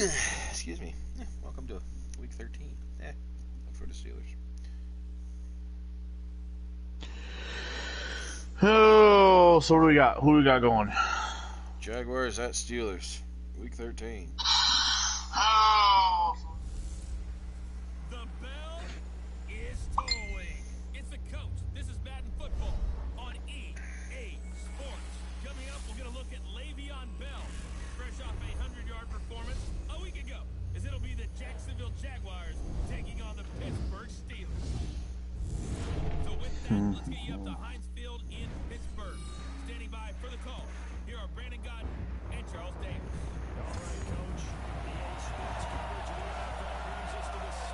Excuse me. Welcome to week 13. For the Steelers. Oh, so what do we got? Who do we got going? Jaguars at Steelers, week 13. Oh. The bell is tolling. It's the coach. This is Madden Football on EA Sports. Coming up, we're going to look at Le'Veon Bell, fresh off a 100-yard performance a week ago, as it'll be the Jacksonville Jaguars taking on the Pittsburgh Steelers. So with that, let's get you up to Heinz Field in Pittsburgh. Standing by for the call, here are Brandon Gott and Charles Davis. All right, Coach. EA Sports coverage of the NFL brings us to the Steelers.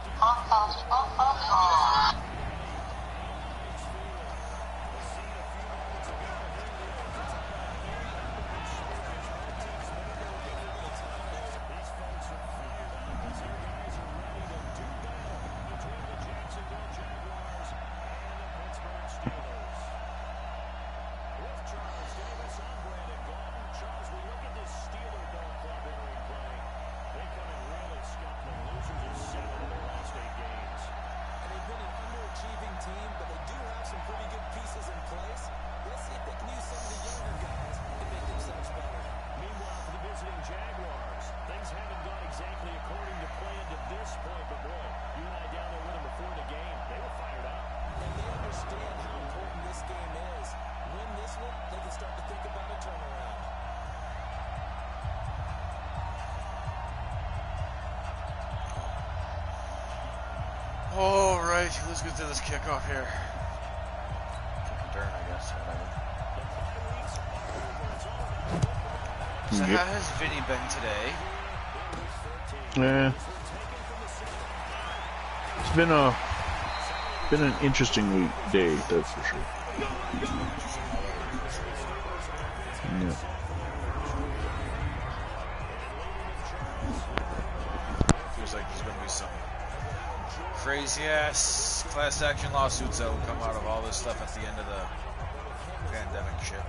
Jaguars. Things haven't gone exactly according to plan to this point, but boy, you and I down there with them before the game, they were fired up. And they understand how important this game is. Win this one, they can start to think about a turnaround. All right, let's get to this kickoff here. Kick return, I guess. Whatever. So how has Vinny been today? Yeah, it's been an interesting day, that's for sure. Yeah. Feels like there's gonna be some crazy ass class action lawsuits that will come out of all this stuff at the end of the pandemic shit.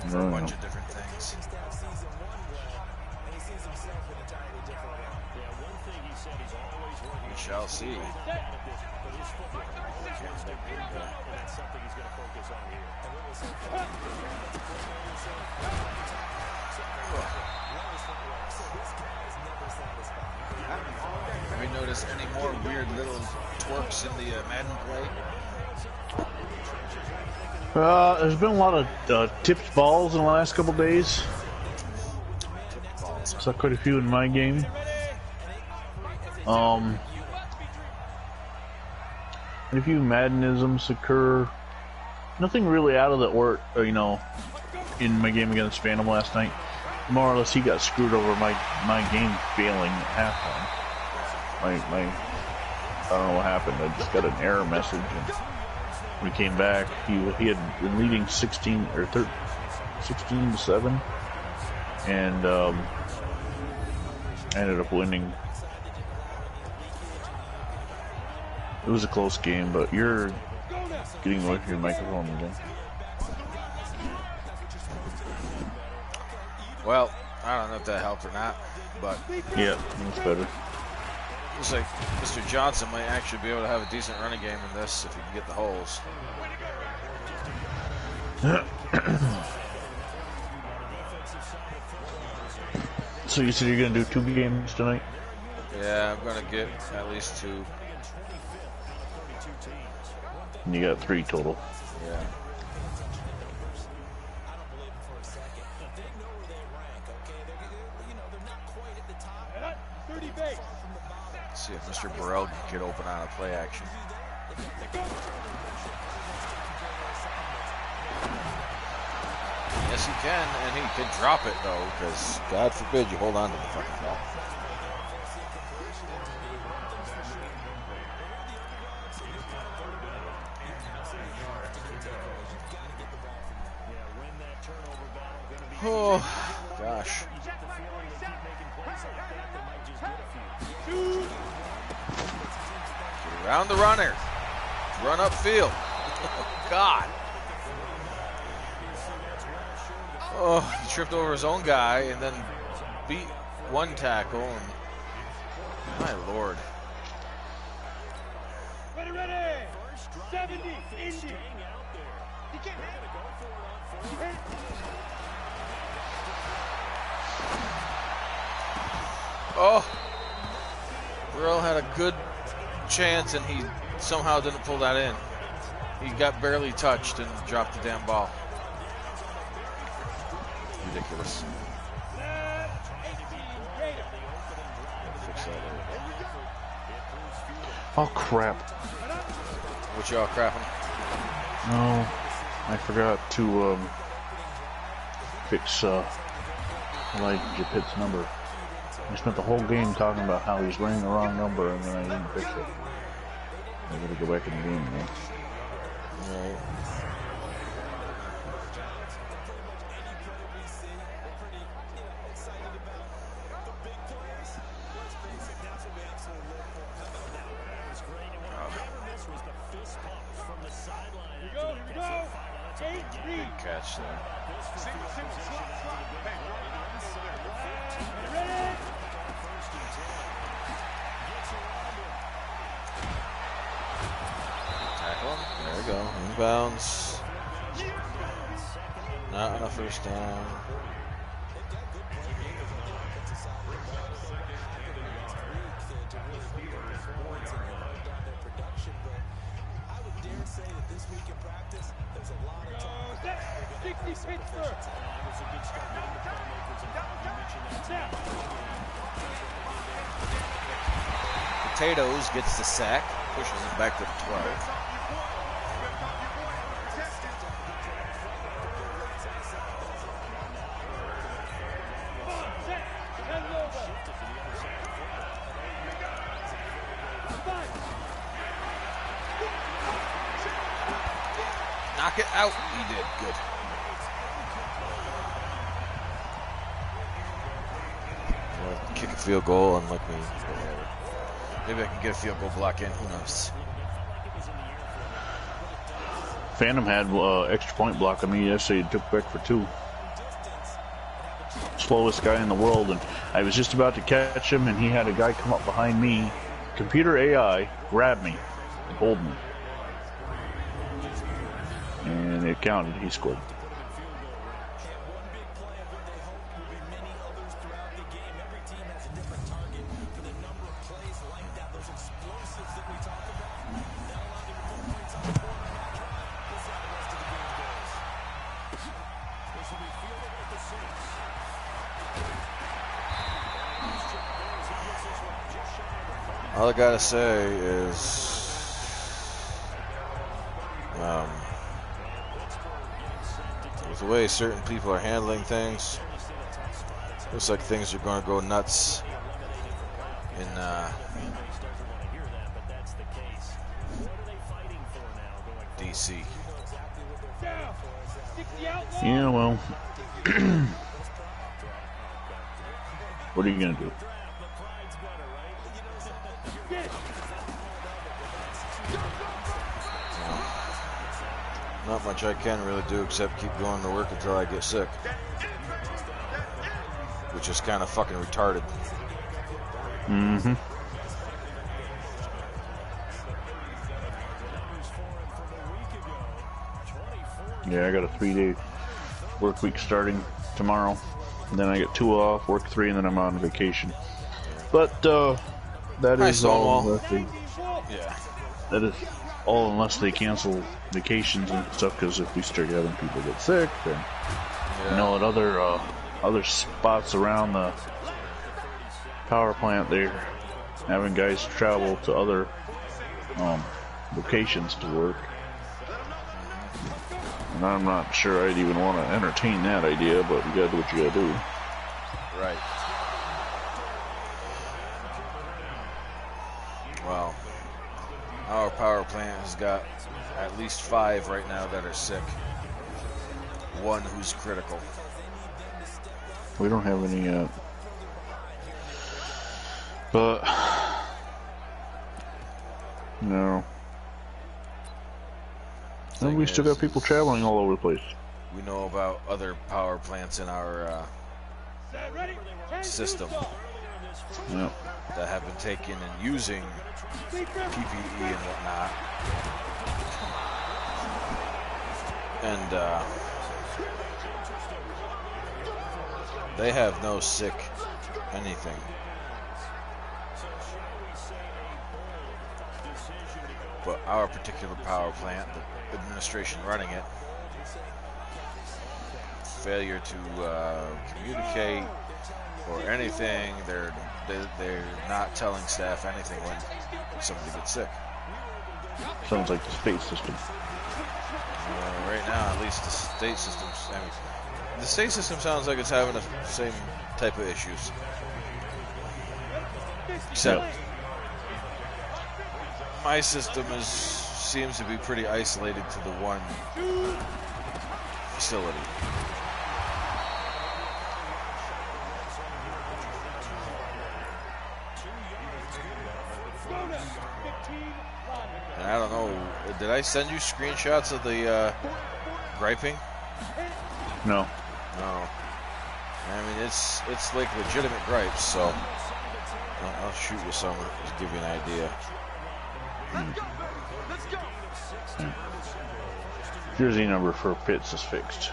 For a bunch of different things. We shall see. Have we noticed any more weird little twerks in the Madden play? There's been a lot of tipped balls in the last couple days. Saw quite a few in my game. And a few Maddenisms occur. Nothing really out of the you know, in my game against Phantom last night. More or less, he got screwed over my game failing at halftime. I don't know what happened. I just got an error message. And when he came back, he had been leading 16 to 7, and ended up winning. It was a close game, but you're getting away from your microphone again. Well, I don't know if that helped or not, but yeah, that's better. Looks like Mr. Johnson might actually be able to have a decent running game in this if he can get the holes. So you said you're going to do 2 games tonight? Yeah, I'm going to get at least 2. And you got 3 total. Yeah. Let's see if Mr. Burrell can get open on a play action. Yes, he can, and he could drop it, though, because God forbid you hold on to the fucking ball. Oh, gosh. Get around the runner. Run upfield. Oh, God. Oh, he tripped over his own guy and then beat one tackle. And, my lord. Ready, ready. 70, Indy. Oh, Burrell had a good chance and he somehow didn't pull that in. He got barely touched and dropped the damn ball. Ridiculous. Fix that later. Oh crap. What y'all crapping? No, I forgot to fix Elijah Pitt's number. I spent the whole game talking about how he's running the wrong number and then I didn't fix it. I gotta go back in the game again. Alright. Big catch there. Tackle. There we go. Inbounds. Not on a first down. Potatoes gets the sack, pushes it back to the 12. Knock it out. He did. Good. Kick a field goal, unlike me. Maybe I can get a field goal block in. Who knows? Phantom had extra point block on me yesterday. He took back for 2. Slowest guy in the world, and I was just about to catch him, and he had a guy come up behind me. Computer AI grabbed me and hold me. And it counted. He scored. All I gotta say is, with the way certain people are handling things, looks like things are going to go nuts in DC. Yeah, well, what are you gonna do? Not much I can really do except keep going to work until I get sick. Which is kind of fucking retarded. Mm-hmm. Yeah, I got a 3-day work week starting tomorrow. And then I get 2 off, work 3, and then I'm on vacation. But that is all unless they, that is all unless they cancel vacations and stuff. Because if we start having people get sick, then you know at other spots around the power plant, they're having guys travel to other locations to work. And I'm not sure I'd even want to entertain that idea, but you gotta do what you gotta do. Right. Well, our power plant has got at least 5 right now that are sick. 1 who's critical. We don't have any yet. But no. And we still got people traveling all over the place. We know about other power plants in our system Yep. that have been taken and using PPE and whatnot. And they have no sick anything. But our particular power plant, the administration running it, failure to communicate or anything. They're not telling staff anything when somebody gets sick. Sounds like the state system. Right now, at least the state system. I mean, the state system sounds like it's having the same type of issues. Except my system seems to be pretty isolated to the one facility. And I don't know, did I send you screenshots of the griping? No. No. I mean, it's like legitimate gripes, so I'll shoot you some to give you an idea. Jersey number for Pitts is fixed.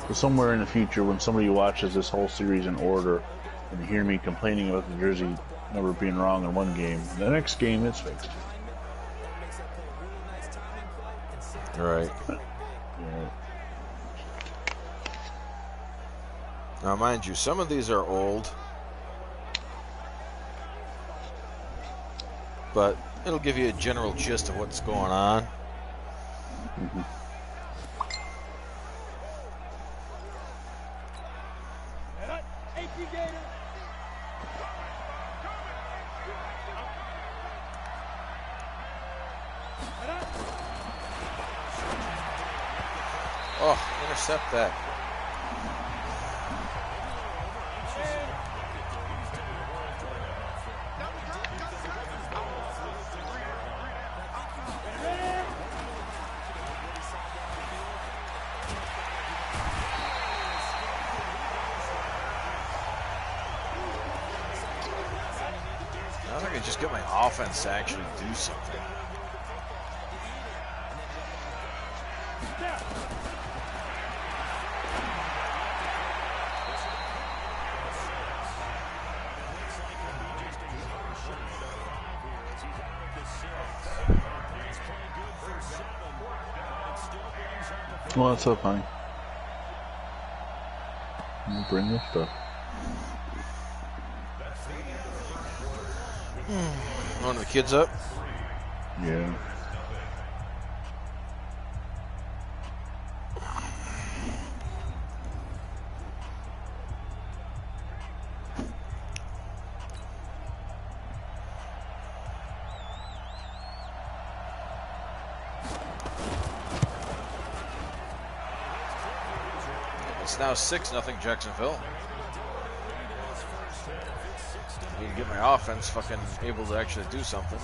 So somewhere in the future, when somebody watches this whole series in order and they hear me complaining about the jersey number being wrong in one game, the next game it's fixed. Right. Yeah. Now, mind you, some of these are old, but it'll give you a general gist of what's going on. Mm-hmm. Oh, intercept that. I think I just get my offense to actually do something. Well, that's up, honey. I'll bring this stuff. One of the kids up? Yeah. It's now 6-0 Jacksonville. I need to get my offense fucking able to actually do something.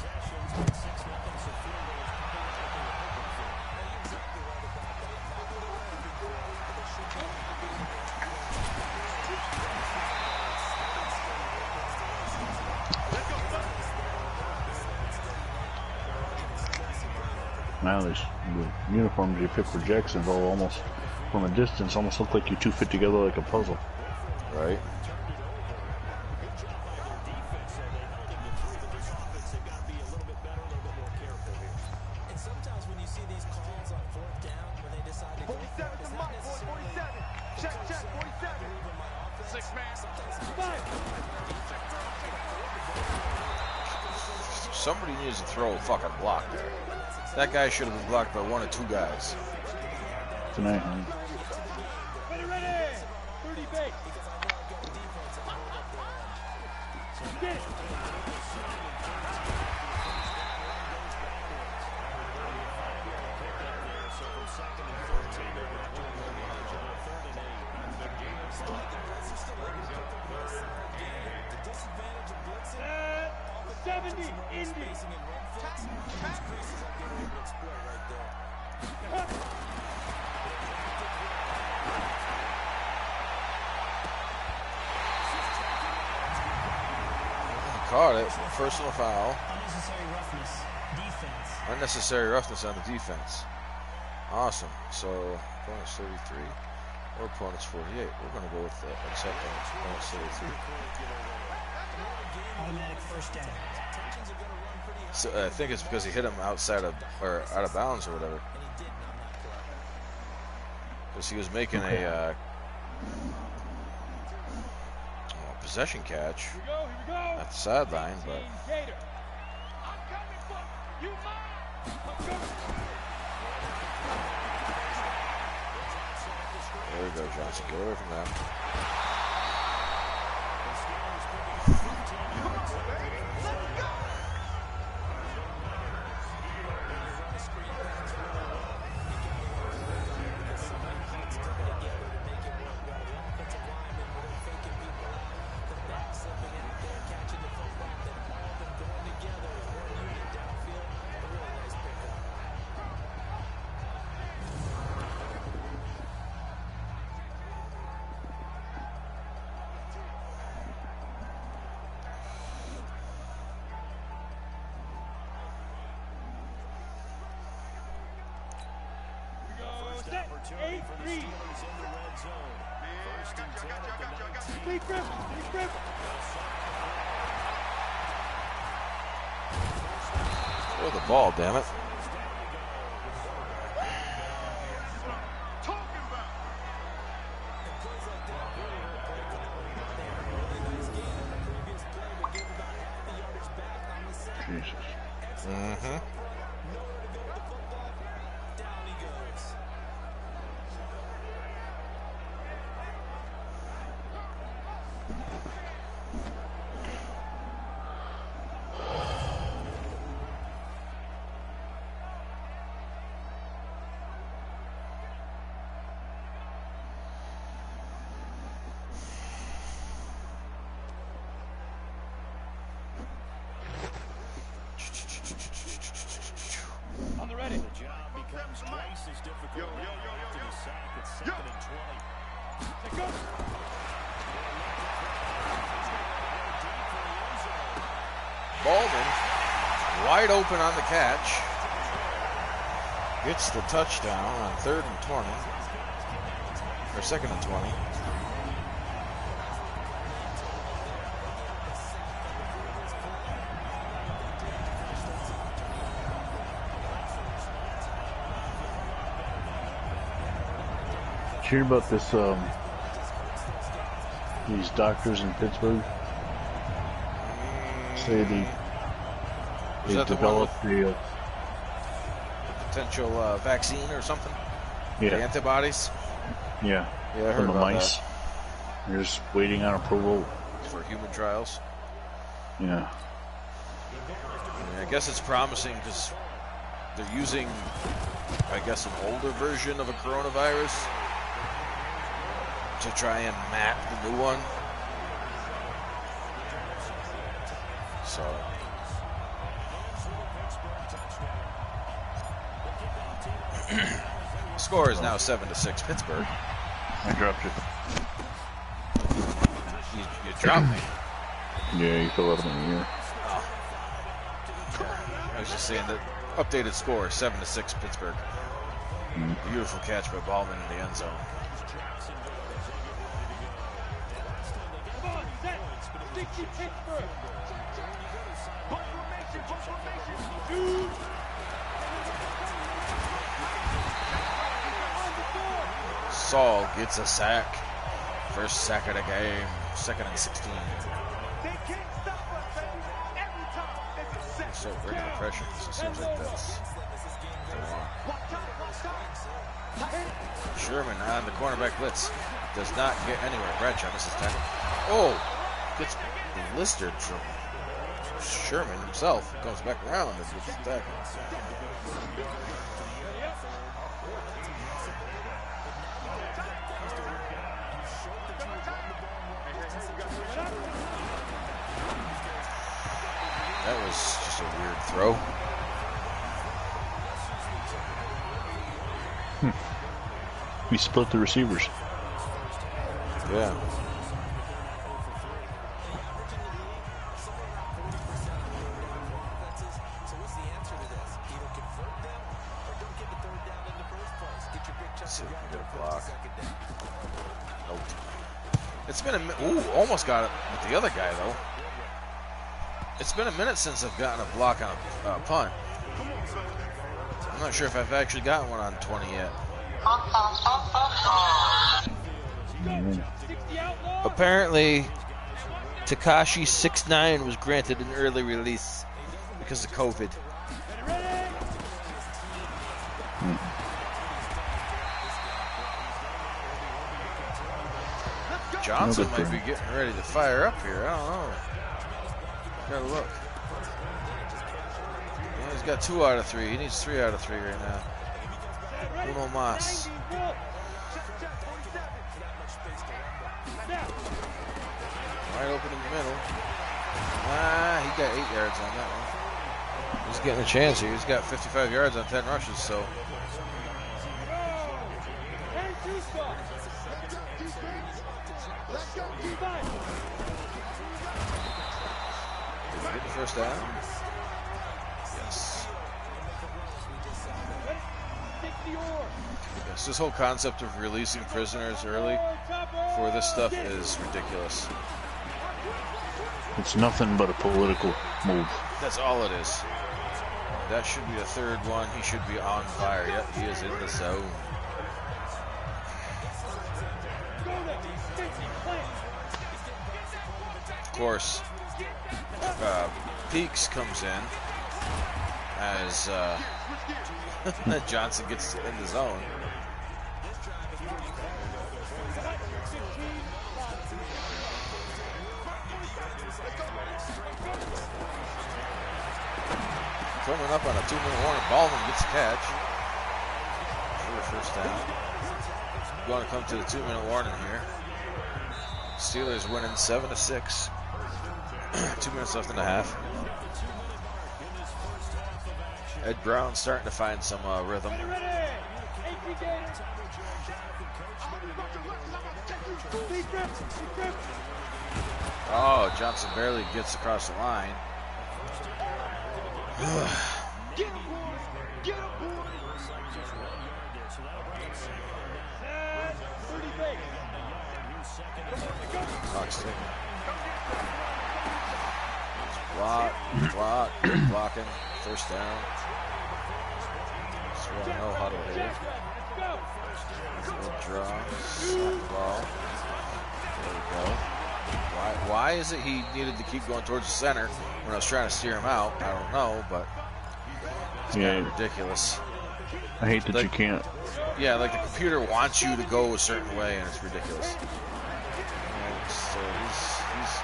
Now these the uniforms you pick for Jacksonville almost from a distance almost look like you two fit together like a puzzle. Right. Somebody needs to throw a fucking block there. That guy should have been blocked by one or two guys. Tonight, honey. Ready! 30 bait. Get it. caught it. Personal foul. Unnecessary roughness. Defense. Unnecessary roughness on the defense. Awesome. So, opponent's 33 or opponent's 48. We're going to go with the accepting opponent's 33. Automatic first down. So, I think it's because he hit him outside of, or out of bounds or whatever. Because he was making a possession catch at the sideline, but there we go, Johnson. Get away from that. Throw the ball, damn it. Jesus. Mm-hmm. Baldwin, wide open on the catch, gets the touchdown on 3rd and 20, or 2nd and 20. Did you hear about this, these doctors in Pittsburgh? Say they developed the potential vaccine or something? yeah. The antibodies? Yeah. Yeah, I heard From the about mice. They're just waiting on approval. that. For human trials. Yeah. I guess it's promising because they're using, I guess, an older version of a coronavirus to try and map the new one. So score is now 7-6 Pittsburgh. I dropped it. You dropped me. Yeah, you fell out of my ear. Oh. I was just saying that updated score 7-6 Pittsburgh. Beautiful catch by Baldwin in the end zone. Saul gets a sack. First sack of the game. 2nd and 16. So bringing the pressure. So it seems like that's Sherman on the cornerback blitz. Does not get anywhere. Bradshaw misses tackle. Oh! Gets blistered from Sherman himself. Comes back around and gets the tackle. That was just a weird throw. We split the receivers. Yeah. see if we can get a block. Nope. It's been a minute. Ooh, almost got it with the other guy, though. It's been a minute since I've gotten a block on a punt. I'm not sure if I've actually gotten one on 20 yet. Apparently, Tekashi 6'9" was granted an early release because of COVID. Johnson might be getting ready to fire up here. I don't know. Gotta look. Yeah, he's got 2 out of 3. He needs 3 out of 3 right now. Uno mas. Right open in the middle. Ah, he got 8 yards on that one. He's getting a chance here. He's got 55 yards on 10 rushes, so. Did he get the first down? Yes. Yes, this whole concept of releasing prisoners early for this stuff is ridiculous. It's nothing but a political move. That's all it is. That should be the 3rd one. He should be on fire. Yep, he is in the zone. Of course, Peaks comes in as Johnson gets in the zone. Coming up on a 2-minute warning, Baldwin gets a catch for the first down. Going to come to the 2-minute warning here. Steelers winning 7-6. 2 minutes left in the half. Ed Brown starting to find some rhythm. Oh, Johnson barely gets across the line. Blocking, first down. So we know how to hit. Good draw, ball. There we go. Why is it he needed to keep going towards the center when I was trying to steer him out? I don't know, but it's kind of ridiculous. I hate that you can't. Yeah, like the computer wants you to go a certain way, and it's ridiculous. And so he's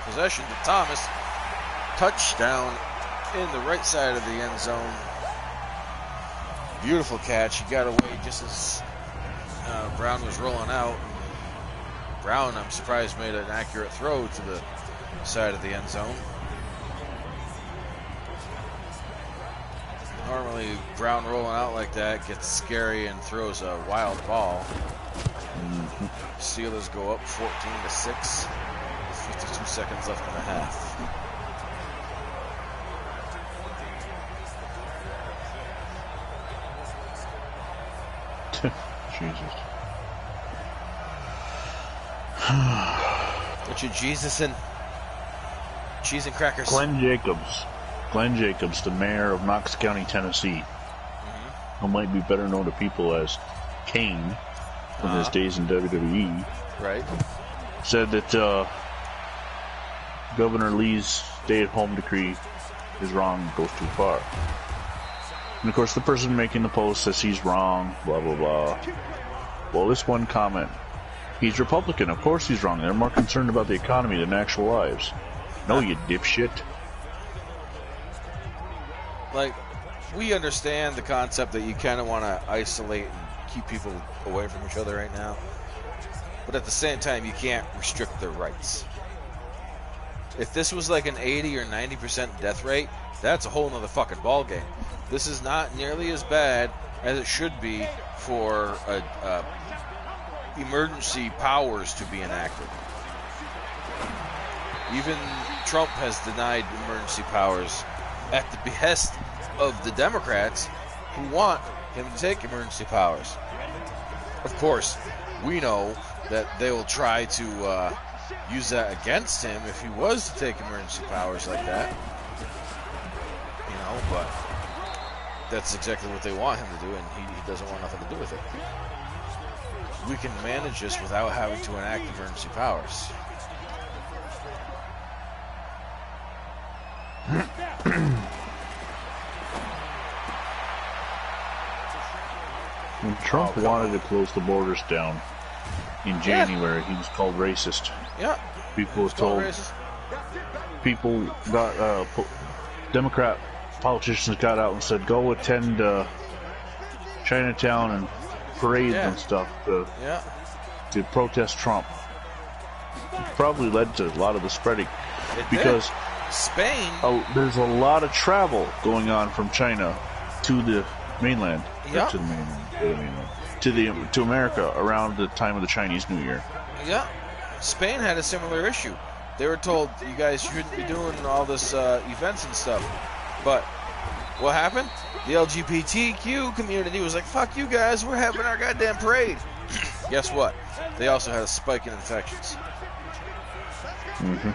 possession to Thomas. Touchdown in the right side of the end zone. Beautiful catch. He got away just as Brown was rolling out. Brown, I'm surprised, made an accurate throw to the side of the end zone. Normally, Brown rolling out like that gets scary and throws a wild ball. Steelers go up 14-6. 52 seconds left in the half. Jesus. What's your Jesus and cheese and crackers? Glenn Jacobs, the mayor of Knox County, Tennessee, who might be better known to people as Kane from his days in WWE, right? Said that Governor Lee's stay-at-home decree is wrong and goes too far. And of course, the person making the post says he's wrong, blah, blah, blah. Well, this one comment. He's Republican. Of course he's wrong. They're more concerned about the economy than actual lives. No, you dipshit. Like, we understand the concept that you kind of want to isolate and keep people away from each other right now. But at the same time, you can't restrict their rights. If this was like an 80 or 90% death rate, that's a whole nother fucking ballgame. This is not nearly as bad as it should be for emergency powers to be enacted. Even Trump has denied emergency powers at the behest of the Democrats who want him to take emergency powers. Of course, we know that they will try to use that against him if he was to take emergency powers like that. You know, but that's exactly what they want him to do, and he doesn't want nothing to do with it. We can manage this without having to enact emergency powers. When Trump wanted to close the borders down in January, he was called racist. Yeah. People were told. People got Democrat politicians got out and said, "Go attend Chinatown and parades and stuff to protest Trump." It probably led to a lot of the spreading because Spain. There's a lot of travel going on from China to the mainland. Yep. To the mainland. To America around the time of the Chinese New Year. Yeah. Spain had a similar issue. They were told, you guys shouldn't be doing all this events and stuff. But what happened? The LGBTQ community was like, fuck you guys, we're having our goddamn parade. Guess what? They also had a spike in infections. Mm-hmm.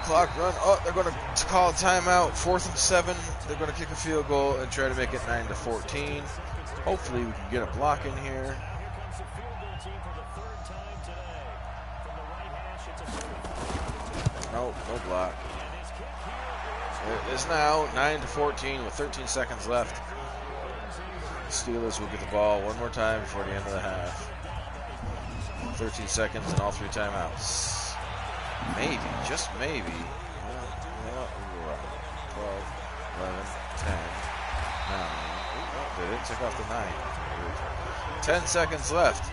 Clock run. Oh, they're going to call a timeout. 4th and 7. They're going to kick a field goal and try to make it 9-14. Hopefully, we can get a block in here. No block. It is now 9-14 with 13 seconds left. The Steelers will get the ball one more time before the end of the half. 13 seconds and all 3 timeouts. Maybe, just maybe. 12, 11, 10, 9. They didn't take off the 9. 10 seconds left.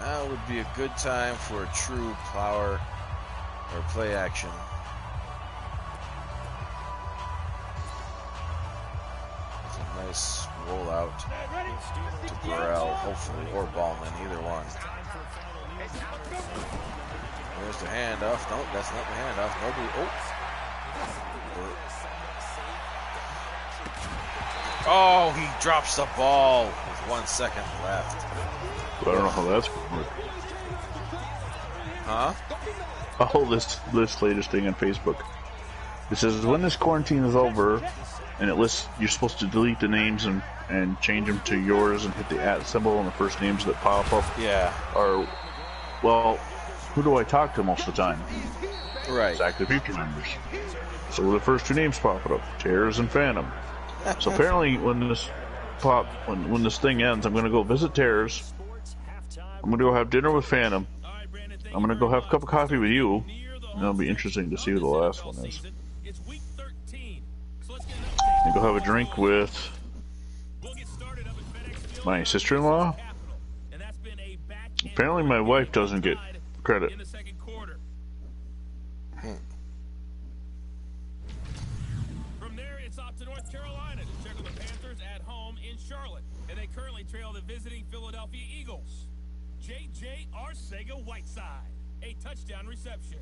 Now would be a good time for a true power or play action. It's a nice rollout to Burrell, hopefully, or Ballman, either one. There's the handoff. Nope, that's not the handoff. Nobody. Oh, he drops the ball with 1 second left. I don't know how that's going to work. Huh? Oh, this latest thing on Facebook. It says when this quarantine is over, and it lists you're supposed to delete the names and change them to yours and hit the @ symbol, and the first names that pop up are, well, who do I talk to most of the time? Right. It's active future members. So the first 2 names popping up, Terrors and Phantom. So apparently when this thing ends, I'm going to go visit Terrors. I'm going to go have dinner with Phantom. I'm going to go have a cup of coffee with you. And it'll be interesting to see who the last one is. And go have a drink with my sister-in-law. Apparently my wife doesn't get credit. From there, it's off to North Carolina to check on the Panthers at home in Charlotte. And they currently trail the visiting Philadelphia Eagles. J.J. Arcega-Whiteside, a touchdown reception.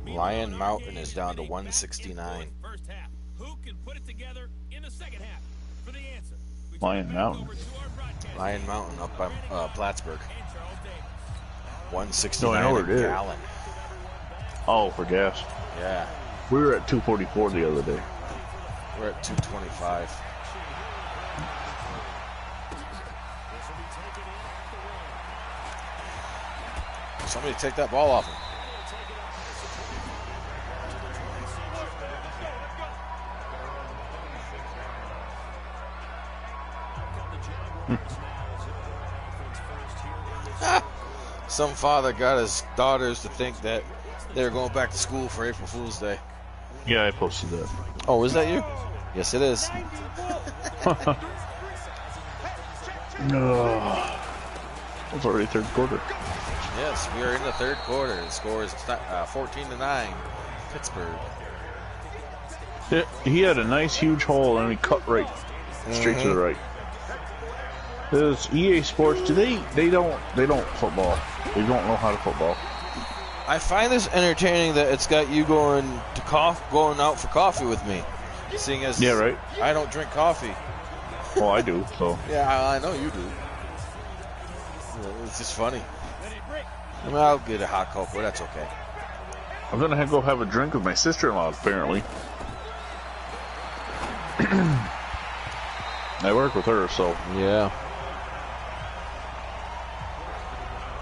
Lion Mountain is down to 169. First half. Who can put it together in the second half? For the answer, Lion Mountain. Lion Mountain up by Plattsburgh. 169 No, I know where it is. gallon. Oh, for gas. Yeah. We were at 244 the other day. We're at 225. Somebody take that ball off him. Some father got his daughters to think that they were going back to school for April Fool's Day. Yeah, I posted that. Oh, is that you? Yes, it is. It's already third quarter. Yes, we are in the third quarter. The score is 14-9, Pittsburgh. He had a nice huge hole and he cut right, straight to the right. This EA Sports, they don't football. They don't know how to football. I find this entertaining that it's got you going out for coffee with me, seeing as right. I don't drink coffee. Well, I do. So yeah, I know you do. It's just funny. I mean, I'll get a hot cocoa. That's okay. I'm gonna go have a drink with my sister-in-law. Apparently, I work with her, so yeah.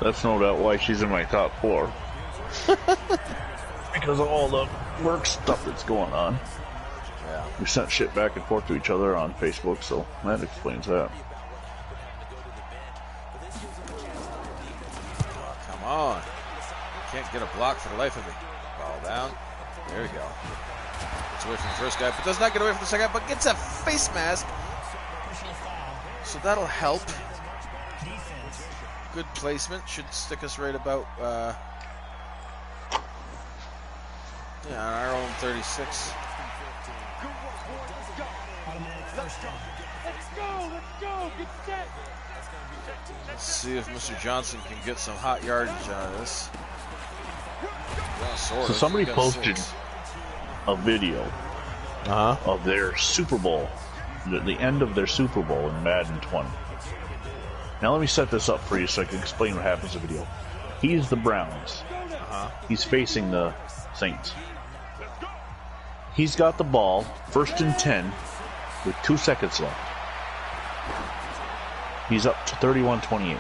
That's no doubt why she's in my top floor. Because of all the work stuff that's going on. Yeah. We sent shit back and forth to each other on Facebook, so that explains that. Oh, come on. Can't get a block for the life of me. Ball down. There we go. Gets away from the first guy, but does not get away from the second guy, but gets a face mask. So that'll help. Good placement. Should stick us right about, on our own 36. Let's see if Mr. Johnson can get some hot yardage out of this. Yeah, sort So of. somebody Got posted 6. a video of their Super Bowl, the end of their Super Bowl in Madden 20. Now let me set this up for you so I can explain what happens in the video. He's the Browns. He's facing the Saints. He's got the ball, 1st and 10, with 2 seconds left. He's up to 31-28.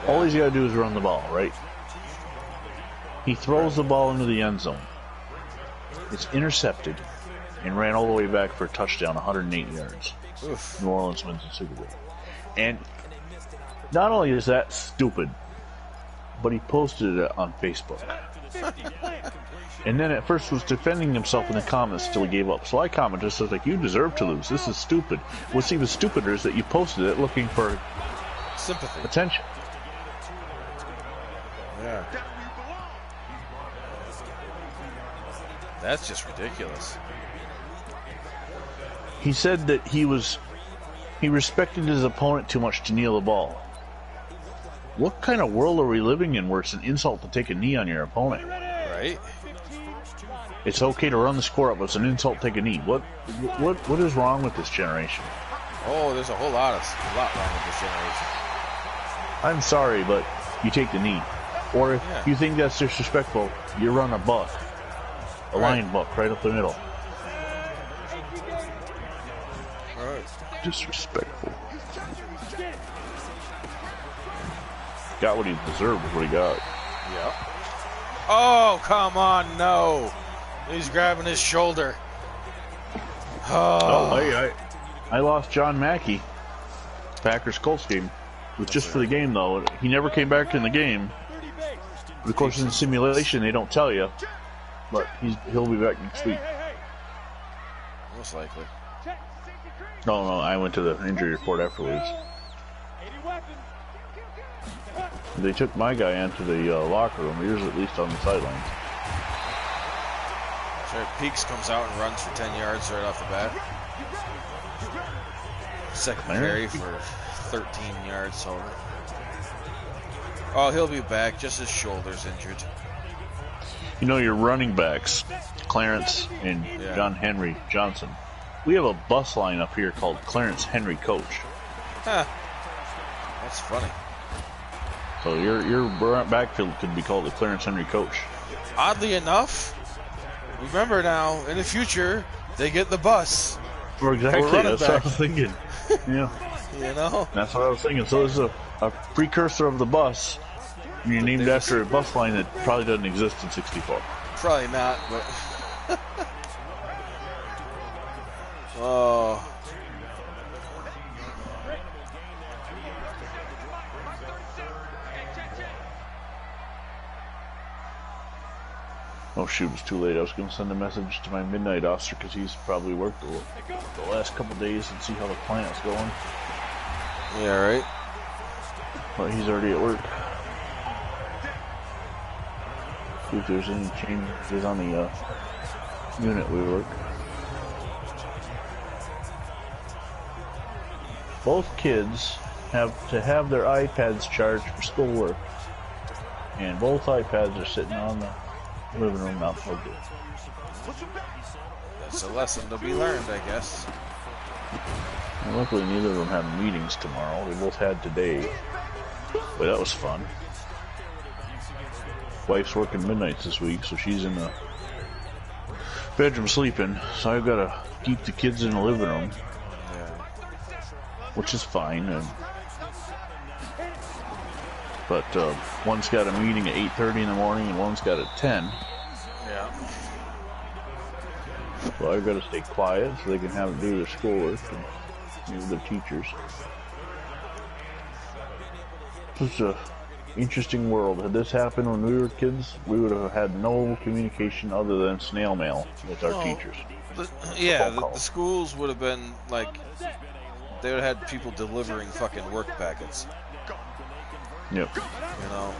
All he's got to do is run the ball, right? He throws the ball into the end zone. It's intercepted and ran all the way back for a touchdown, 108 yards. Oof. New Orleans wins the Super Bowl. And not only is that stupid, but he posted it on Facebook. And then at first was defending himself in the comments till he gave up. So I commented, so I was like, you deserve to lose. This is stupid. What's even stupider is that you posted it looking for sympathy, attention. Yeah. That's just ridiculous. He said that he respected his opponent too much to kneel the ball. What kind of world are we living in where it's an insult to take a knee on your opponent? Right? It's okay to run the score up, but it's an insult to take a knee. What is wrong with this generation? Oh, there's a lot wrong with this generation. I'm sorry, but you take the knee. Or if you think that's disrespectful, you run a buck. A line buck right up the middle. Right. Disrespectful. Got what he deserved with what he got. Yeah. Oh, come on, no. He's grabbing his shoulder. Oh, hey, I lost John Mackey. Packers Colts game. It was just for the game, though. He never came back in the game. But of course, in the simulation, they don't tell you. But he'll be back next week. Most likely. No, I went to the injury report afterwards. They took my guy into the locker room. He was at least on the sidelines. Sure, Peaks comes out and runs for 10 yards right off the bat. Second carry for 13 yards total. Oh, he'll be back. Just his shoulder's injured. You know your running backs, Clarence and John Henry Johnson. We have a bus line up here called Clarence Henry Coach. Huh. That's funny. So your backfield could be called the Clarence Henry Coach. Oddly enough, remember now, in the future, they get the bus. Or exactly, that's what I was thinking. Yeah. You know? That's what I was thinking. So this is a precursor of the bus. And you're named after a bus line that probably doesn't exist in 64. Probably not, but... Oh... Oh shoot, it's too late. I was going to send a message to my midnight officer because he's probably worked the last couple days and see how the plant's going. Yeah, right. But he's already at work. See if there's any changes on the unit we work. Both kids have to have their iPads charged for schoolwork. And both iPads are sitting on the living room not plugged in. That's a lesson to be learned, I guess. And luckily neither of them have meetings tomorrow. They both had today. But that was fun. Wife's working midnights this week, so she's in the bedroom sleeping. So I've got to keep the kids in the living room. Yeah. Which is fine. But one's got a meeting at 8:30 in the morning and one's got at 10. Yeah. So I've got to stay quiet so they can have do their schoolwork and their teachers. It's an interesting world. Had this happened when we were kids, we would have had no communication other than snail mail with our teachers. The schools would have been like, they would have had people delivering fucking work packets. Yep. You know.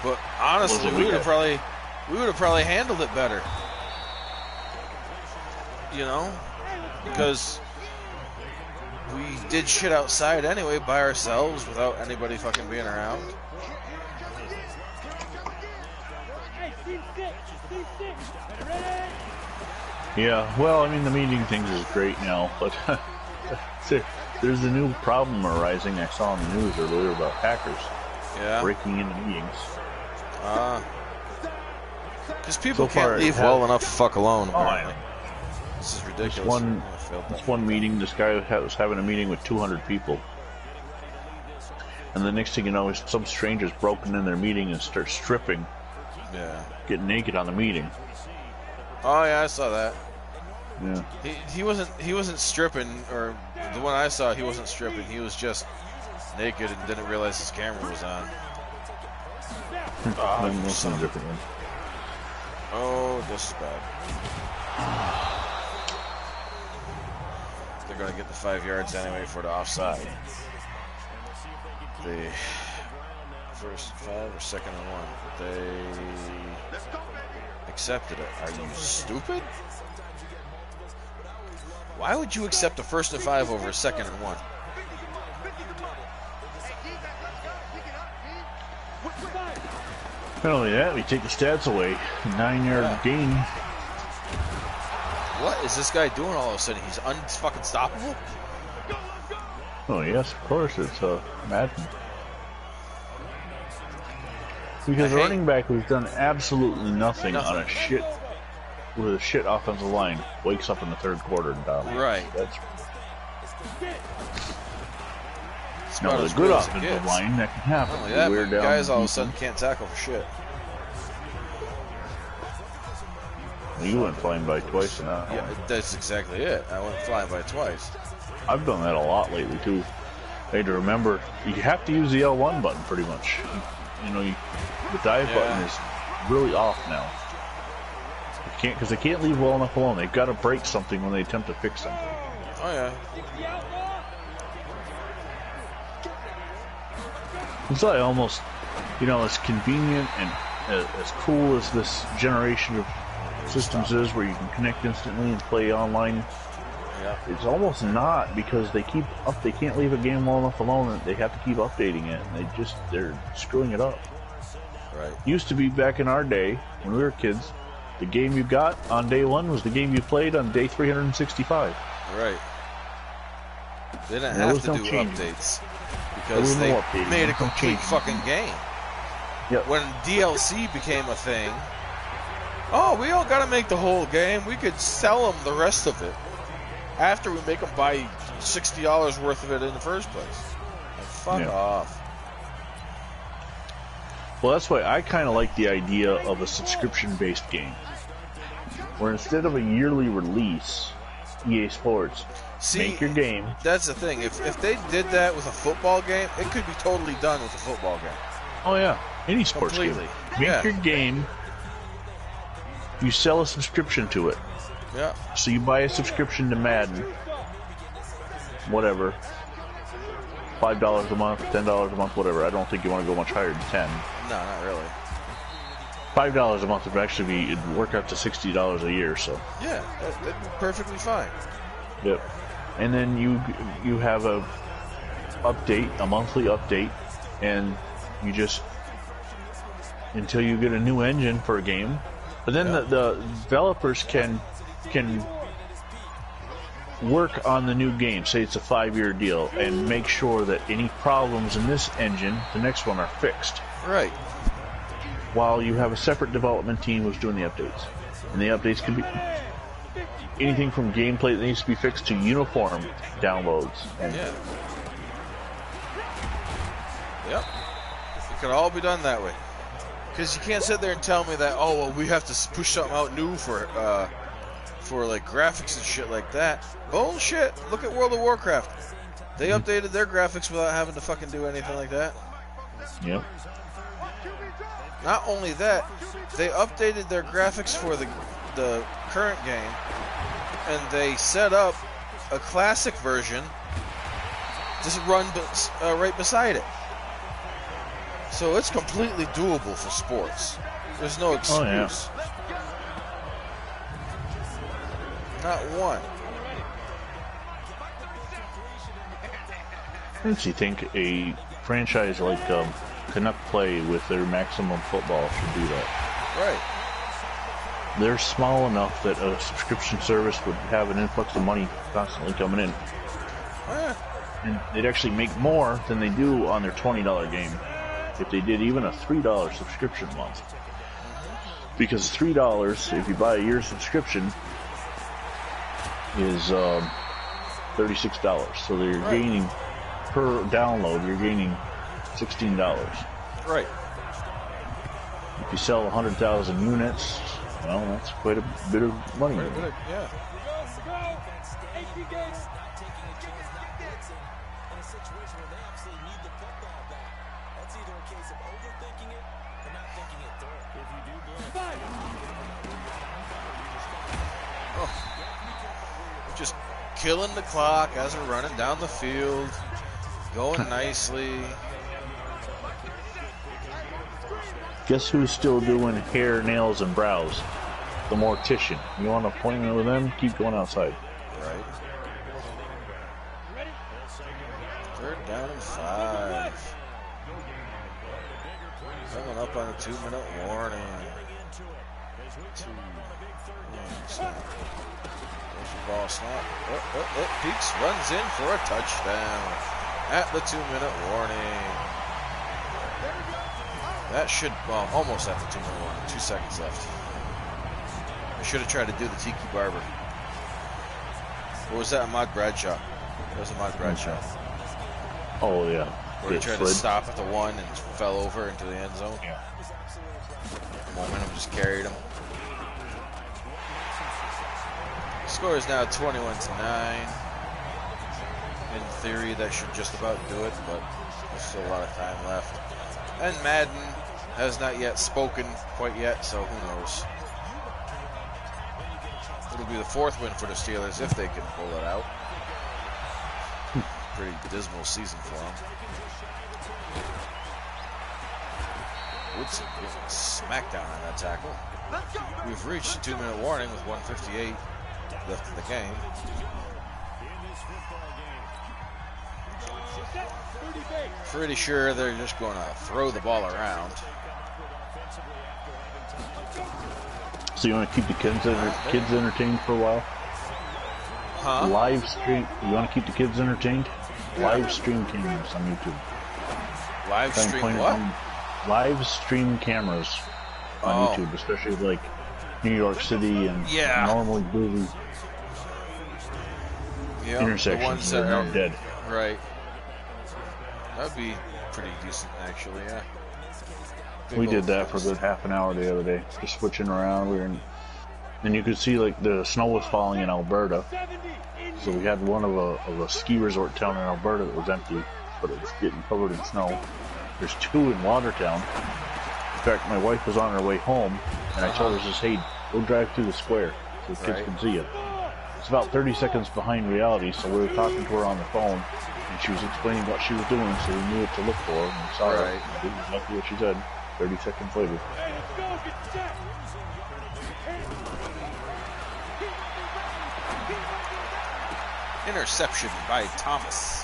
But honestly, we would have probably handled it better. You know? Because we did shit outside anyway by ourselves without anybody fucking being around. Yeah, well, I mean, the meeting things is great now, but there's a new problem arising I saw on the news earlier about hackers breaking into meetings. Because people can't leave well enough to fuck alone, apparently. This is ridiculous. This one meeting, this guy was having a meeting with 200 people. And the next thing you know, some stranger's broken in their meeting and starts stripping. Yeah. Getting naked on the meeting. Oh yeah, I saw that. Yeah. He wasn't stripping, or the one I saw, he wasn't stripping. He was just naked and didn't realize his camera was on. Some different one. Oh, this is bad. They're going to get the 5 yards anyway for the offside. The first 5 or second and 1. They accepted it. Are you stupid? Why would you accept a 1st and 5 over a 2nd and 1? Not only that, we take the stats away. 9-yard gain. What is this guy doing all of a sudden? He's fucking stoppable? Oh yes, of course, it's Madden. Because the running back who's done absolutely nothing on a shit offensive line wakes up in the 3rd quarter and dominates. Right. That's now with a good offensive line that can happen. Not only that, but guys all of a sudden can't tackle for shit. You went flying by twice now. Yeah, that's exactly it. I went flying by twice. I've done that a lot lately too. I had to remember you have to use the L1 button pretty much. You know, the dive button is really off now. You can't, because they can't leave well enough alone. They've got to break something when they attempt to fix something. Oh yeah. It's like almost, you know, as convenient and as cool as this generation of systems is, where you can connect instantly and play online. Yeah. It's almost not, because they can't leave a game well enough alone, and they have to keep updating it, and they're screwing it up. Right. Used to be back in our day when we were kids, the game you got on day 1 was the game you played on day 365. Right. They didn't have to do updates because they made a complete fucking game. Yep. When DLC became a thing, oh, we all got to make the whole game. We could sell them the rest of it after we make them buy $60 worth of it in the first place. Like, fuck off. Well, that's why I kind of like the idea of a subscription-based game, where instead of a yearly release, EA Sports, make your game. That's the thing. If they did that with a football game, it could be totally done with a football game. Oh yeah, any sports game. Make your game. You sell a subscription to it. Yeah. So you buy a subscription to Madden, whatever, $5 a month, $10 a month, whatever. I don't think you want to go much higher than 10. No, not really. $5 a month would actually be, it'd work out to $60 a year, so. Yeah, that'd be perfectly fine. Yep. And then you have a monthly update, and you just, until you get a new engine for a game. But then the developers can work on the new game, say it's a 5-year deal, and make sure that any problems in this engine, the next one, are fixed. Right. While you have a separate development team who's doing the updates. And the updates can be anything from gameplay that needs to be fixed to uniform downloads. And yeah. Yep. It could all be done that way. Because you can't sit there and tell me that, oh, well, we have to push something out new for like graphics and shit like that. Bullshit. Look at World of Warcraft. They updated their graphics without having to fucking do anything like that. Yep. Not only that, they updated their graphics for the current game, and they set up a classic version just run right beside it. So it's completely doable for sports. There's no excuse. Oh, yeah. Not one. I actually think a franchise like Canuck Play with their Maximum Football should do that. Right. They're small enough that a subscription service would have an influx of money constantly coming in. Oh, yeah. And they'd actually make more than they do on their $20 game if they did even a $3 subscription month. Because $3, if you buy a year subscription, is $36. So they're gaining, per download, you're gaining $16. Right. If you sell 100,000 units, well, that's quite a bit of money. Yeah. Just killing the clock as we're running down the field, going nicely. Guess who's still doing hair, nails, and brows? The mortician. You want an appointment with them? Keep going outside. Right. 3rd down and 5. Coming up on a 2-minute warning. 2. Snap. There's the ball snap. It peeks, runs in for a touchdown at the 2-minute warning. That should, well, almost at the 2-minute warning. 2 seconds left. I should have tried to do the Tiki Barber. Or was that Ahmad Bradshaw? That was Ahmad Bradshaw. Oh, yeah. Where he tried to stop at the 1 and fell over into the end zone. Yeah. Momentum just carried him. Score is now 21-9. In theory, that should just about do it, but there's still a lot of time left. And Madden has not yet spoken quite yet, so who knows. It'll be the 4th win for the Steelers if they can pull it out. Pretty dismal season for them. Woodson getting a smackdown on that tackle. We've reached the 2-minute warning with 1:58 left in the game. Pretty sure they're just going to throw the ball around. So you want to keep the kids entertained for a while? Huh? Live stream. You want to keep the kids entertained? Live stream cameras on YouTube. Live stream what? Live stream cameras on YouTube, especially like New York City and normally busy intersections the ones that are now dead. Right. That'd be pretty decent, actually, yeah. We did that for a good half an hour the other day, just switching around. And you could see like the snow was falling in Alberta, so we had one of a ski resort town in Alberta that was empty, but it was getting covered in snow. There's 2 in Watertown. In fact, my wife was on her way home, and I told her, "Hey, go drive through the square so the kids can see you." it's about 30 seconds behind reality, so we were talking to her on the phone, and she was explaining what she was doing, so we knew what to look for, and we saw her. Right. This is exactly what she said, 30 seconds later. Interception by Thomas.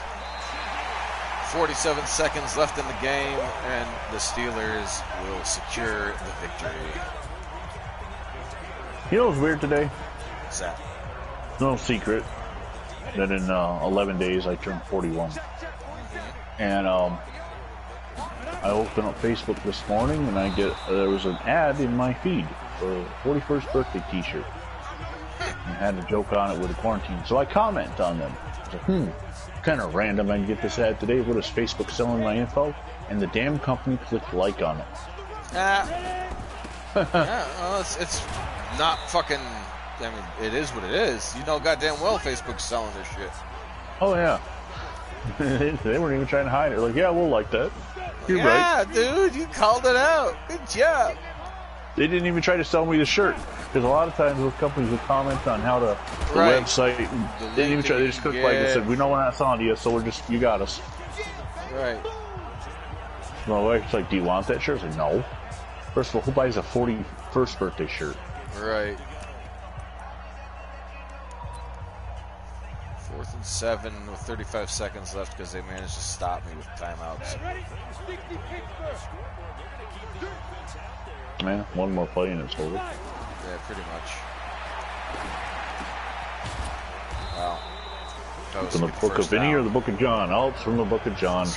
47 seconds left in the game, and the Steelers will secure the victory. You know what's weird today? What's that? No secret that in 11 days I turned 41. And I opened up Facebook this morning, and there was an ad in my feed for a 41st birthday t-shirt. And it had a joke on it with the quarantine. So I comment on them. I was like, kind of random I get this ad today. What is Facebook selling my info? And the damn company clicked like on it. Yeah, well, it's not fucking... I mean, it is what it is. You know goddamn well Facebook's selling this shit. Oh, yeah. They weren't even trying to hide it. Like, yeah, we'll like that. You're right. Yeah, dude, you called it out. Good job. They didn't even try to sell me the shirt. Because a lot of times those companies would comment on how the Right. website, they didn't even try, they just clicked like and said, we know we're not selling to you, so you got us. Right. My wife's like, do you want that shirt? I was like, no. First of all, who buys a 41st birthday shirt? Right. 4th and 7 with 35 seconds left because they managed to stop me with timeouts. Man, one more play and it's over. Yeah, pretty much. Wow. From the book of Vinny or the book of John? Oh, it's from the book of John.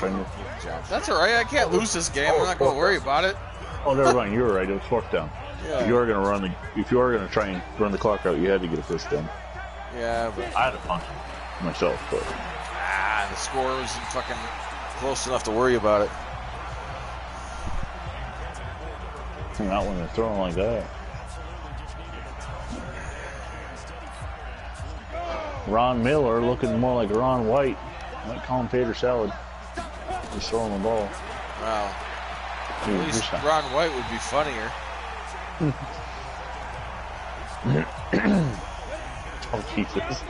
That's alright, I can't lose this game. I'm not going to worry about it. Oh, never mind. You were right. It was fourth down. Yeah. If you are going to try and run the clock out, you had to get a first down. Yeah, but I had a punt myself, but the score wasn't fucking close enough to worry about it. not when they're throwing like that. Ron Miller looking more like Ron White. I might call him tater salad. He's throwing the ball. Wow. Dude, At least Ron White would be funnier. Oh, Jesus.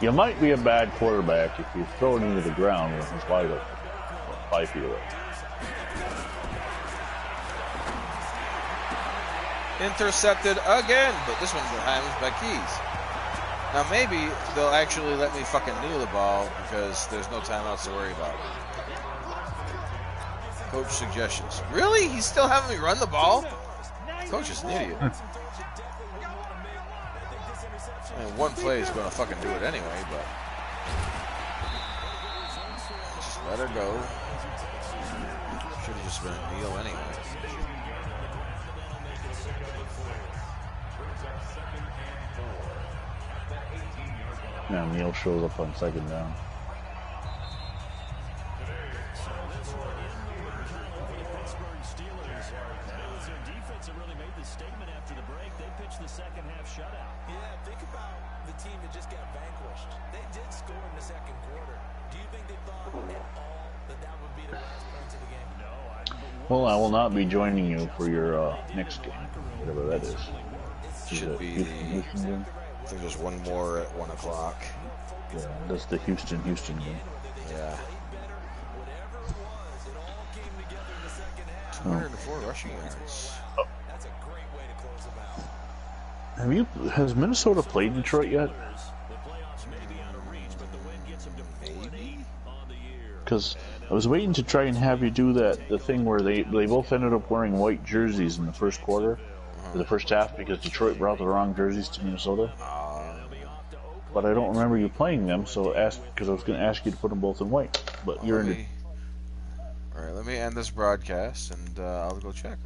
You might be a bad quarterback if you throw it into the ground when it's wide open. 5 feet away. Intercepted again, but this one's behind by Keys. Now maybe they'll actually let me fucking kneel the ball because there's no timeouts to worry about. Coach suggestions. Really? He's still having me run the ball? Coach is an idiot. I mean, one play is going to fucking do it anyway, but just let her go. Should have just been a kneel anyway. Now Neil shows up on second down. Pittsburgh Steelers. Their defense really made the statement after the break. They pitched the second half shutout. Yeah, think about the team that just got vanquished. They did score in the second quarter. Do you think they thought at all that would be the last points of the game? No, Well, I will not be joining you for your next game, whatever that is. Should be the... I think there's one more at 1 o'clock. Yeah, that's the Houston game. Yeah. 204 rushing yards. That's a great way to close them out. Has Minnesota played Detroit yet? Maybe. Because I was waiting to try and have you do the thing where they both ended up wearing white jerseys in the first quarter, or the first half, because Detroit brought the wrong jerseys to Minnesota. But I don't remember you playing them, so because I was going to ask you to put them both in white. But you're in. All right, let me end this broadcast, and I'll go check.